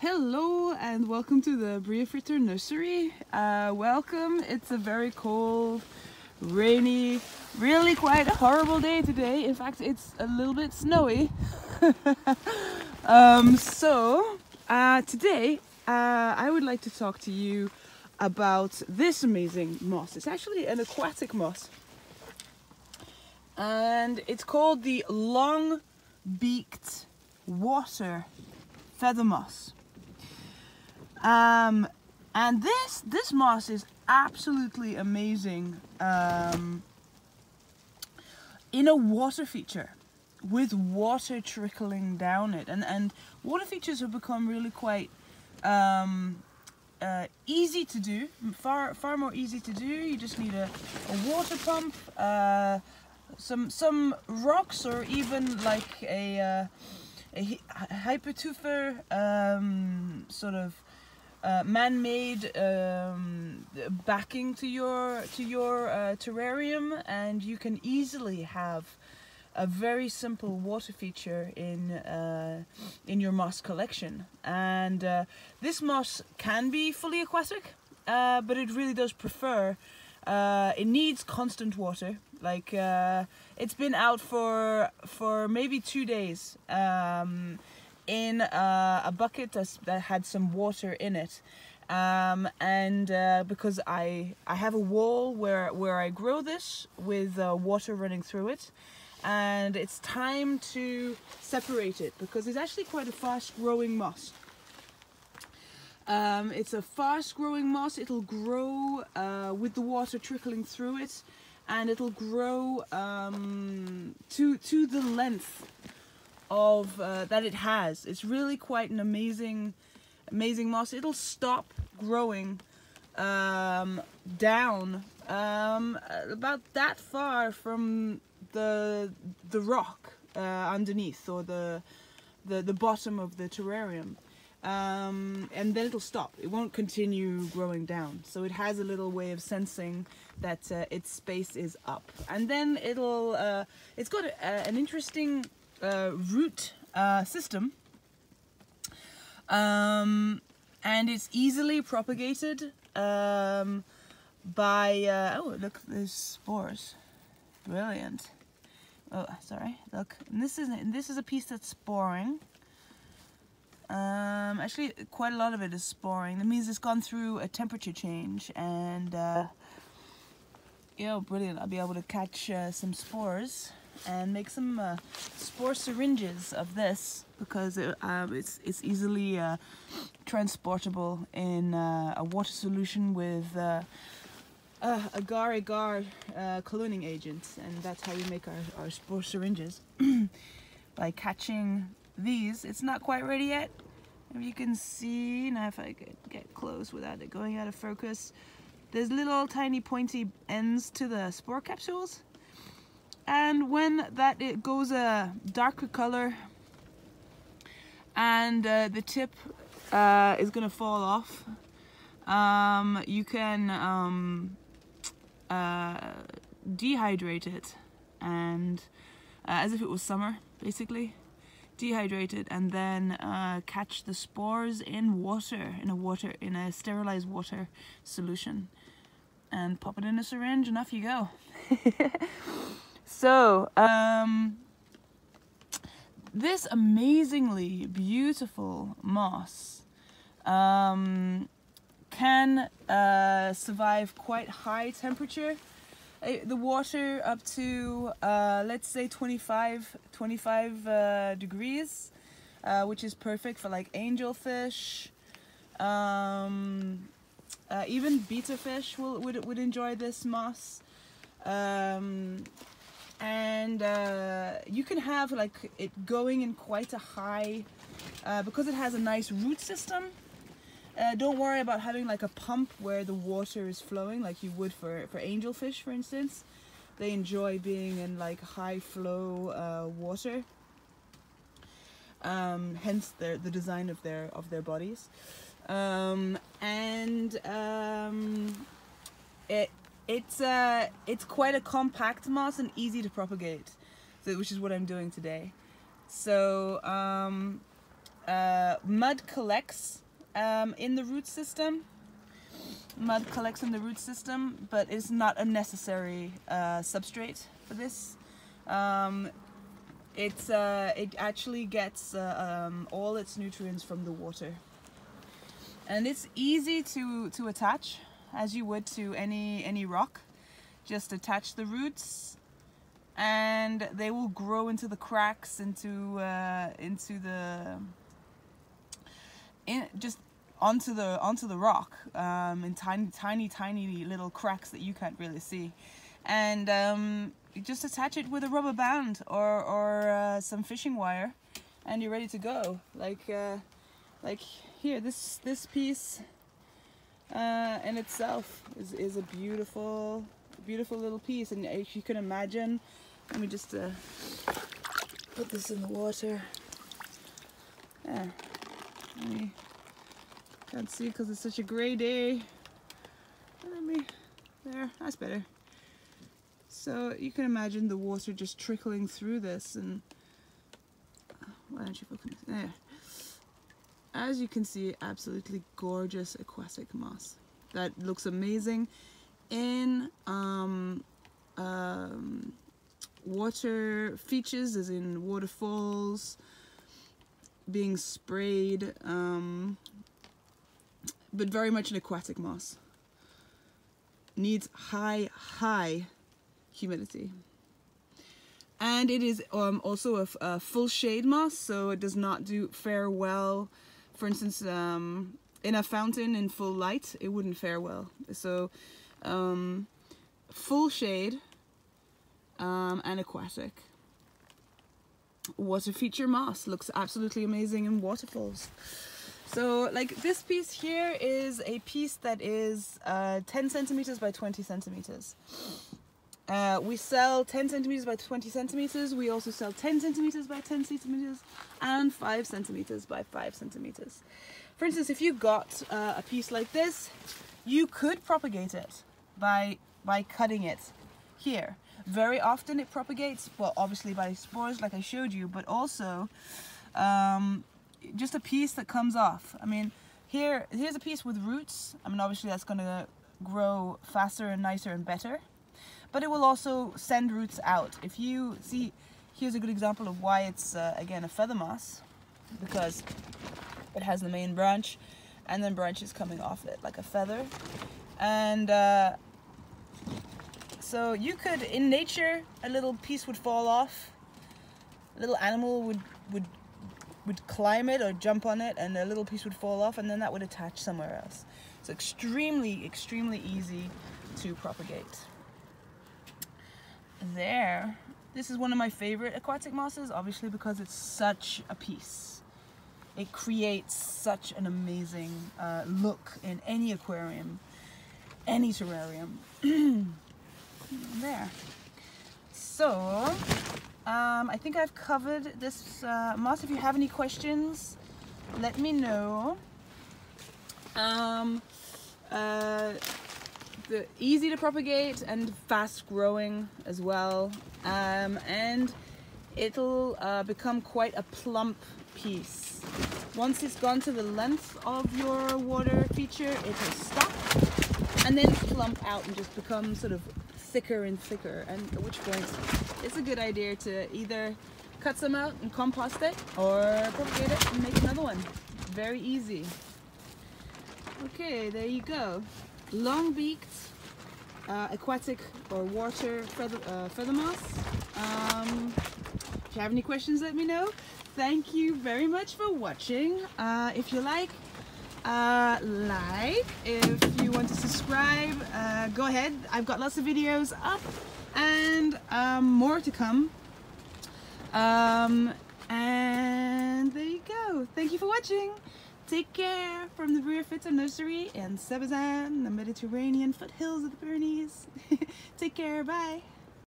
Hello and welcome to the Bria Fritter nursery. Welcome. It's a very cold, rainy, really quite horrible day today. In fact, it's a little bit snowy. Today I would like to talk to you about this amazing moss. It's actually an aquatic moss, and it's called the long-beaked water feather moss. And this moss is absolutely amazing in a water feature, with water trickling down it, and water features have become really quite easy to do, far more easy to do. You just need a water pump, some rocks, or even like a hypertufer sort of man-made backing to your terrarium, and you can easily have a very simple water feature in your moss collection. And this moss can be fully aquatic, but it really does prefer. It needs constant water. Like it's been out for maybe 2 days. In a bucket that had some water in it, because I have a wall where I grow this with water running through it, and it's time to separate it because it's actually quite a fast-growing moss. It's a fast-growing moss. It'll grow with the water trickling through it, and it'll grow to the length of that it has. It's really quite an amazing moss. It'll stop growing down about that far from the rock underneath, or the bottom of the terrarium, and then it'll stop. It won't continue growing down. So it has a little way of sensing that its space is up, and then it's got an interesting root system, and it's easily propagated by oh, look, there's spores. Brilliant. Oh, sorry, look, and this is a piece that's sporing. Actually quite a lot of it is sporing. That means it's gone through a temperature change, and yeah, brilliant. I'll be able to catch some spores and make some spore syringes of this, because it's easily transportable in a water solution with agar-agar coloning agent, and that's how we make our spore syringes. By catching these. It's not quite ready yet. If you can see, now if I could get close without it going out of focus, there's little tiny pointy ends to the spore capsules. And when it goes a darker color, and the tip is going to fall off, you can dehydrate it, and as if it was summer, basically. Dehydrate it, and then catch the spores in water, in a sterilized water solution, and pop it in a syringe, and off you go. So, this amazingly beautiful moss can survive quite high temperature. The water up to, let's say 25 degrees, which is perfect for like angelfish. Even betta fish would enjoy this moss. And you can have like it going in quite a high, because it has a nice root system. Don't worry about having like a pump where the water is flowing like you would for angelfish, for instance. They enjoy being in like high flow water. Hence the design of their bodies. It's quite a compact moss and easy to propagate, which is what I'm doing today. So mud collects in the root system. Mud collects in the root system, but it's not a necessary substrate for this. It actually gets all its nutrients from the water, and it's easy to attach as you would to any rock. Just attach the roots, and they will grow into the cracks, onto the rock, in tiny little cracks that you can't really see, and you just attach it with a rubber band or some fishing wire, and you're ready to go. Like here, this piece in itself is a beautiful little piece, and if you can imagine, let me just put this in the water. Yeah, can't see because it's such a gray day. There, that's better. So you can imagine the water just trickling through this, and why don't you focus there? As you can see, absolutely gorgeous aquatic moss that looks amazing in water features, as in waterfalls, being sprayed, but very much an aquatic moss. Needs high humidity, and it is also a full shade moss, so it does not fare well. For instance, in a fountain in full light, it wouldn't fare well. So full shade and aquatic water feature moss looks absolutely amazing in waterfalls. So like this piece here is a piece that is 10 centimeters by 20 centimeters. We sell 10 centimeters by 20 centimeters. We also sell 10 centimeters by 10 centimeters and 5 centimeters by 5 centimeters. For instance, if you got a piece like this, you could propagate it by cutting it here. Very often it propagates, well, obviously by spores like I showed you, but also just a piece that comes off. I mean, here's a piece with roots. I mean, obviously that's going to grow faster and nicer and better, but it will also send roots out. If you see, here's a good example of why it's again a feather moss, because it has the main branch and then branches coming off it like a feather. And so you could, in nature, a little piece would fall off, a little animal would climb it or jump on it, and a little piece would fall off, and then that would attach somewhere else. It's extremely easy to propagate. There, this is one of my favorite aquatic mosses, obviously because it's such a piece. It creates such an amazing look in any aquarium, any terrarium. There. So I think I've covered this moss. If you have any questions, let me know. Easy to propagate and fast growing as well, and it'll become quite a plump piece. Once it's gone to the length of your water feature, it'll stop and then plump out and just become sort of thicker and thicker, and at which point it's a good idea to either cut some out and compost it, or propagate it and make another one. Very easy. Okay, there you go. Long-beaked aquatic or water feather moss. If you have any questions, let me know. Thank you very much for watching. If you like, if you want to subscribe, go ahead. I've got lots of videos up, and more to come. And there you go. Thank you for watching. Take care from the Riparioides Nursery in Sebazan, the Mediterranean foothills of the Pyrenees. Take care. Bye.